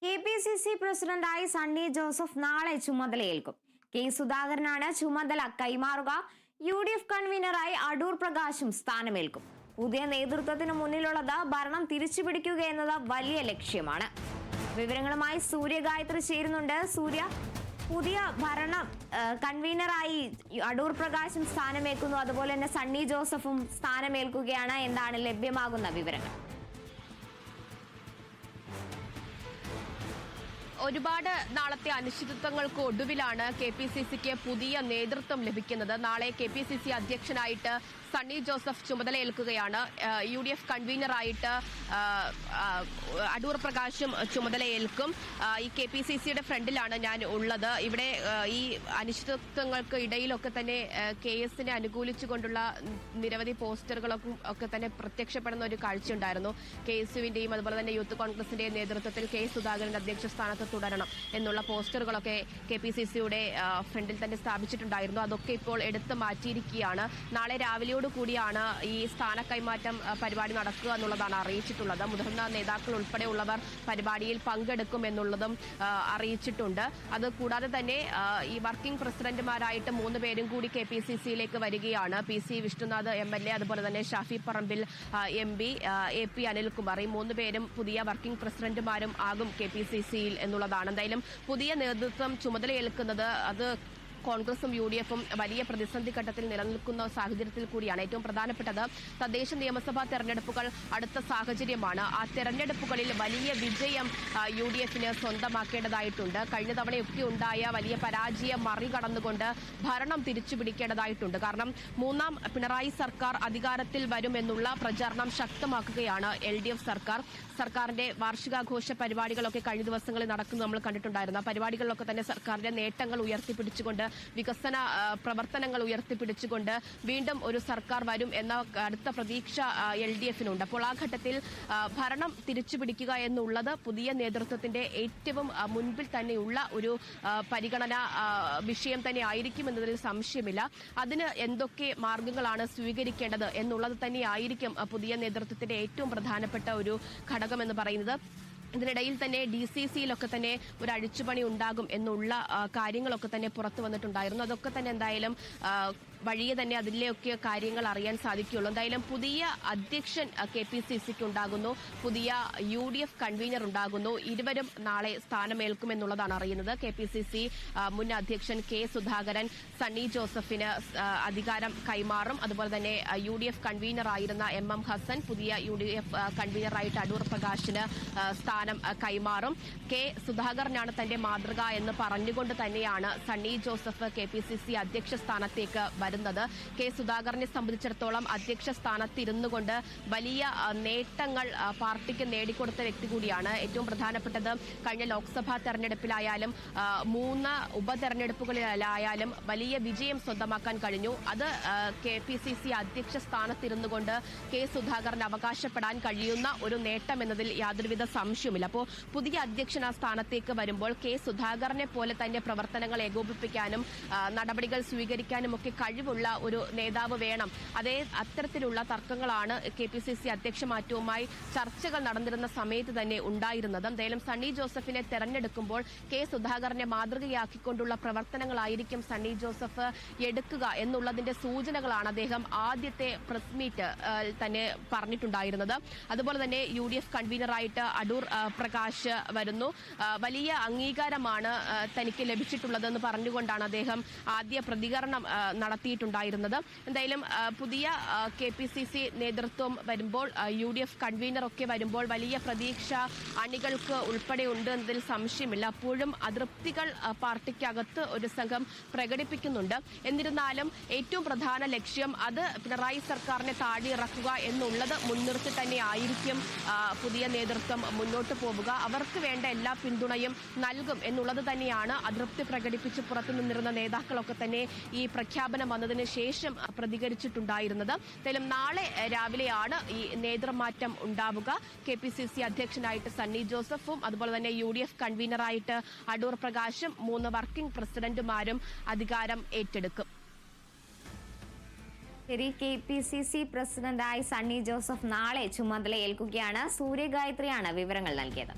KPCC പ്രസിഡന്റായി സണ്ണി ജോസഫ് നാളെ ചുമതലയേൽക്കും. കെ സുധാകരനാണ് ചുമതല കൈമാറുക. UDF കൺവീനറായി അടൂർ പ്രകാശും സ്ഥാനമേൽക്കും. പുതിയ നേതൃത്വത്തിന് മുന്നിലുള്ളത് ഭരണം തിരിച്ചുപിടിക്കുക എന്നത് വലിയ ലക്ഷ്യമാണ്. വിവരങ്ങളുമായി സൂര്യ ഗായത്രി ചേരുന്നുണ്ട്. സൂര്യ, പുതിയ ഭരണം കൺവീനറായി അടൂർ പ്രകാശും സ്ഥാനമേൽക്കുന്നു, അതുപോലെ തന്നെ സണ്ണി ജോസഫും സ്ഥാനമേൽക്കുകയാണ്. എന്താണ് ലഭ്യമാകുന്ന വിവരങ്ങൾ? ഒരുപാട് നാളത്തെ അനിശ്ചിതത്വങ്ങൾക്ക് ഒടുവിലാണ് KPCCക്ക് പുതിയ നേതൃത്വം ലഭിക്കുന്നത്. നാളെ KPCC അധ്യക്ഷനായിട്ട് സണ്ണി ജോസഫ് ചുമതലയേൽക്കുകയാണ്. UDF കൺവീനറായിട്ട് അടൂർ പ്രകാശും ചുമതലയേൽക്കും. ഈ KPCCയുടെ ഫ്രണ്ടിലാണ് ഞാൻ ഉള്ളത്. ഇവിടെ ഈ അനിശ്ചിതത്വങ്ങൾക്ക് ഇടയിലൊക്കെ തന്നെ KS-നെ അനുകൂലിച്ചുകൊണ്ടുള്ള നിരവധി പോസ്റ്ററുകളൊക്കെ തന്നെ പ്രത്യക്ഷപ്പെടുന്ന ഒരു കാഴ്ചയുണ്ടായിരുന്നു. KSUവിന്റെയും അതുപോലെ തന്നെ യൂത്ത് കോൺഗ്രസിന്റെയും നേതൃത്വത്തിൽ K സുധാകരൻ അധ്യക്ഷ സ്ഥാനത്ത് തുടരണം എന്നുള്ള പോസ്റ്ററുകളൊക്കെ KPCCയുടെ ഫ്രണ്ടിൽ തന്നെ സ്ഥാപിച്ചിട്ടുണ്ടായിരുന്നു. അതൊക്കെ ഇപ്പോൾ എടുത്തു മാറ്റിയിരിക്കുകയാണ്. നാളെ രാവിലെ കൂടിയാണ് ഈ സ്ഥാന കൈമാറ്റം പരിപാടി നടക്കുക എന്നുള്ളതാണ് അറിയിച്ചിട്ടുള്ളത്. മുതിർന്ന നേതാക്കൾ ഉൾപ്പെടെയുള്ളവർ പരിപാടിയിൽ പങ്കെടുക്കും എന്നുള്ളതും അറിയിച്ചിട്ടുണ്ട്. അത് കൂടാതെ തന്നെ ഈ വർക്കിംഗ് പ്രസിഡന്റുമാരായിട്ട് 3 പേരും കൂടി KPCCയിലേക്ക് വരികയാണ്. PC വിഷ്ണുനാഥ് MLA, അതുപോലെ തന്നെ ഷാഫി പറമ്പിൽ MP, AP അനിൽകുമാർ, ഈ 3 പേരും പുതിയ വർക്കിംഗ് പ്രസിഡന്റുമാരും ആകും KPCCയിൽ എന്നുള്ളതാണ്. എന്തായാലും പുതിയ നേതൃത്വം ചുമതലയേൽക്കുന്നത് അത് കോൺഗ്രസും UDFും വലിയ പ്രതിസന്ധി ഘട്ടത്തിൽ നിലനിൽക്കുന്ന സാഹചര്യത്തിൽ കൂടിയാണ്. ഏറ്റവും പ്രധാനപ്പെട്ടത് തദ്ദേശ നിയമസഭാ തെരഞ്ഞെടുപ്പുകൾ അടുത്ത സാഹചര്യമാണ്. ആ തെരഞ്ഞെടുപ്പുകളിൽ വലിയ വിജയം UDFിന് സ്വന്തമാക്കേണ്ടതായിട്ടുണ്ട്. കഴിഞ്ഞ തവണയൊക്കെ ഉണ്ടായ വലിയ പരാജയം മറികടന്നുകൊണ്ട് ഭരണം തിരിച്ചുപിടിക്കേണ്ടതായിട്ടുണ്ട്. കാരണം 3ാം പിണറായി സർക്കാർ അധികാരത്തിൽ വരുമെന്നുള്ള പ്രചാരണം ശക്തമാക്കുകയാണ് LDF സർക്കാർ. സർക്കാരിന്റെ വാർഷികാഘോഷ പരിപാടികളൊക്കെ കഴിഞ്ഞ ദിവസങ്ങളിൽ നടക്കുന്നത് നമ്മൾ കണ്ടിട്ടുണ്ടായിരുന്നു. ആ പരിപാടികളിലൊക്കെ തന്നെ സർക്കാരിന്റെ നേട്ടങ്ങൾ ഉയർത്തിപ്പിടിച്ചുകൊണ്ട്, വികസന പ്രവർത്തനങ്ങൾ ഉയർത്തിപ്പിടിച്ചുകൊണ്ട് വീണ്ടും ഒരു സർക്കാർ വരും എന്ന അടുത്ത പ്രതീക്ഷ LDFിനുണ്ട്. അപ്പോൾ ആ ഘട്ടത്തിൽ ഭരണം തിരിച്ചുപിടിക്കുക എന്നുള്ളത് പുതിയ നേതൃത്വത്തിന്റെ ഏറ്റവും മുൻപിൽ തന്നെയുള്ള ഒരു പരിഗണന വിഷയം തന്നെ ആയിരിക്കും എന്നതിൽ സംശയമില്ല. അതിന് എന്തൊക്കെ മാർഗങ്ങളാണ് സ്വീകരിക്കേണ്ടത് എന്നുള്ളത് തന്നെയായിരിക്കും പുതിയ നേതൃത്വത്തിന്റെ ഏറ്റവും പ്രധാനപ്പെട്ട ഒരു ഘടകമെന്ന് പറയുന്നത്. ഇതിനിടയിൽ തന്നെ DCCയിലൊക്കെ തന്നെ ഒരു അഴിച്ചുപണി ഉണ്ടാകും എന്നുള്ള കാര്യങ്ങളൊക്കെ തന്നെ പുറത്തു വന്നിട്ടുണ്ടായിരുന്നു. അതൊക്കെ തന്നെ എന്തായാലും വഴിയെ തന്നെ അതിലെയൊക്കെ കാര്യങ്ങൾ അറിയാൻ സാധിക്കുകയുള്ളൂ. എന്തായാലും പുതിയ അധ്യക്ഷൻ KPCCക്ക് ഉണ്ടാകുന്നു, പുതിയ UDF കൺവീനർ ഉണ്ടാകുന്നു. ഇരുവരും നാളെ സ്ഥാനമേൽക്കുമെന്നുള്ളതാണ് അറിയുന്നത്. KPCC മുൻ അധ്യക്ഷൻ K സുധാകരൻ സണ്ണി ജോസഫിന് അധികാരം കൈമാറും. അതുപോലെ തന്നെ UDF കൺവീനറായിരുന്ന MM ഹസൻ പുതിയ UDF കൺവീനറായിട്ട് അടൂർ പ്രകാശിന് സ്ഥാനം കൈമാറും. K സുധാകരനാണ് തന്റെ മാതൃക എന്ന് പറഞ്ഞുകൊണ്ട് തന്നെയാണ് സണ്ണി ജോസഫ് KPCC അധ്യക്ഷ സ്ഥാനത്തേക്ക് വരുന്നത്. K സുധാകരനെ സംബന്ധിച്ചിടത്തോളം അധ്യക്ഷ സ്ഥാനത്തിരുന്നു കൊണ്ട് വലിയ നേട്ടങ്ങൾ പാർട്ടിക്ക് നേടിക്കൊടുത്ത വ്യക്തി കൂടിയാണ്. ഏറ്റവും പ്രധാനപ്പെട്ടത് കഴിഞ്ഞ ലോക്സഭാ തെരഞ്ഞെടുപ്പിലായാലും 3 ഉപതെരഞ്ഞെടുപ്പുകളിലായാലും വലിയ വിജയം സ്വന്തമാക്കാൻ കഴിഞ്ഞു. അത് KPCC അധ്യക്ഷ സ്ഥാനത്തിരുന്നു കൊണ്ട് K സുധാകരൻ അവകാശപ്പെടാൻ കഴിയുന്ന ഒരു നേട്ടം എന്നതിൽ യാതൊരുവിധ സംശയവുമില്ല. അപ്പോൾ പുതിയ അധ്യക്ഷൻ ആ സ്ഥാനത്തേക്ക് വരുമ്പോൾ K സുധാകരനെ പോലെ തന്നെ പ്രവർത്തനങ്ങൾ ഏകോപിപ്പിക്കാനും നടപടികൾ സ്വീകരിക്കാനും ഒക്കെ കഴിവുള്ള ഒരു നേതാവ് വേണം. അത്തരത്തിലുള്ള തർക്കങ്ങളാണ് KPCC അധ്യക്ഷ മാറ്റവുമായി ചർച്ചകൾ നടന്നിരുന്ന സമയത്ത് തന്നെ ഉണ്ടായിരുന്നത്. എന്തായാലും സണ്ണി ജോസഫിനെ തെരഞ്ഞെടുക്കുമ്പോൾ K സുധാകരനെ മാതൃകയാക്കിക്കൊണ്ടുള്ള പ്രവർത്തനങ്ങളായിരിക്കും സണ്ണി ജോസഫ് എടുക്കുക എന്നുള്ളതിന്റെ സൂചനകളാണ് അദ്ദേഹം ആദ്യത്തെ പ്രസ് മീറ്റ് തന്നെ പറഞ്ഞിട്ടുണ്ടായിരുന്നത്. അതുപോലെ തന്നെ UDF കൺവീനറായിട്ട് അടൂർ പ്രകാശ് വരുന്നു. വലിയ അംഗീകാരമാണ് തനിക്ക് ലഭിച്ചിട്ടുള്ളതെന്ന് പറഞ്ഞുകൊണ്ടാണ് അദ്ദേഹം ആദ്യ പ്രതികരണം നടത്തിയിട്ടുണ്ടായിരുന്നത്. എന്തായാലും പുതിയ KPCC നേതൃത്വം വരുമ്പോൾ, UDF കൺവീനറൊക്കെ വരുമ്പോൾ വലിയ പ്രതീക്ഷ അണികൾക്ക് ഉൾപ്പെടെ ഉണ്ട് എന്നതിൽ സംശയമില്ല. അപ്പോഴും അതൃപ്തികൾ പാർട്ടിക്കകത്ത് ഒരു സംഘം പ്രകടിപ്പിക്കുന്നുണ്ട്. എന്നിരുന്നാലും ഏറ്റവും പ്രധാന ലക്ഷ്യം അത് പിണറായി സർക്കാരിനെ താഴെയിറക്കുക എന്നുള്ളത് മുൻനിർത്തി തന്നെ ആയിരിക്കും പുതിയ നേതൃത്വം മുന്നോട്ട് പോവുക. അവർക്ക് വേണ്ട എല്ലാ പിന്തുണയും നൽകും എന്നുള്ളത് തന്നെയാണ് അതൃപ്തി പ്രകടിപ്പിച്ച് പുറത്തു നിന്നിരുന്ന നേതാക്കളൊക്കെ തന്നെ ഈ പ്രഖ്യാപനം വന്നതിന് ശേഷം പ്രതികരിച്ചിട്ടുണ്ടായിരുന്നത്. എന്തായാലും നാളെ രാവിലെയാണ് ഈ നേതൃമാറ്റം ഉണ്ടാവുക. KPCC അധ്യക്ഷനായിട്ട് സണ്ണി ജോസഫും അതുപോലെ തന്നെ UDF കൺവീനറായിട്ട് അടൂർ പ്രകാശും 3 വർക്കിംഗ് പ്രസിഡന്റുമാരും അധികാരം ഏറ്റെടുക്കും. ശരി, KPCC പ്രസിഡന്റായി സണ്ണി ജോസഫ് നാളെ ചുമതലയേൽക്കുകയാണ്. സൂര്യ ഗായത്രിയാണ് വിവരങ്ങൾ നൽകിയത്.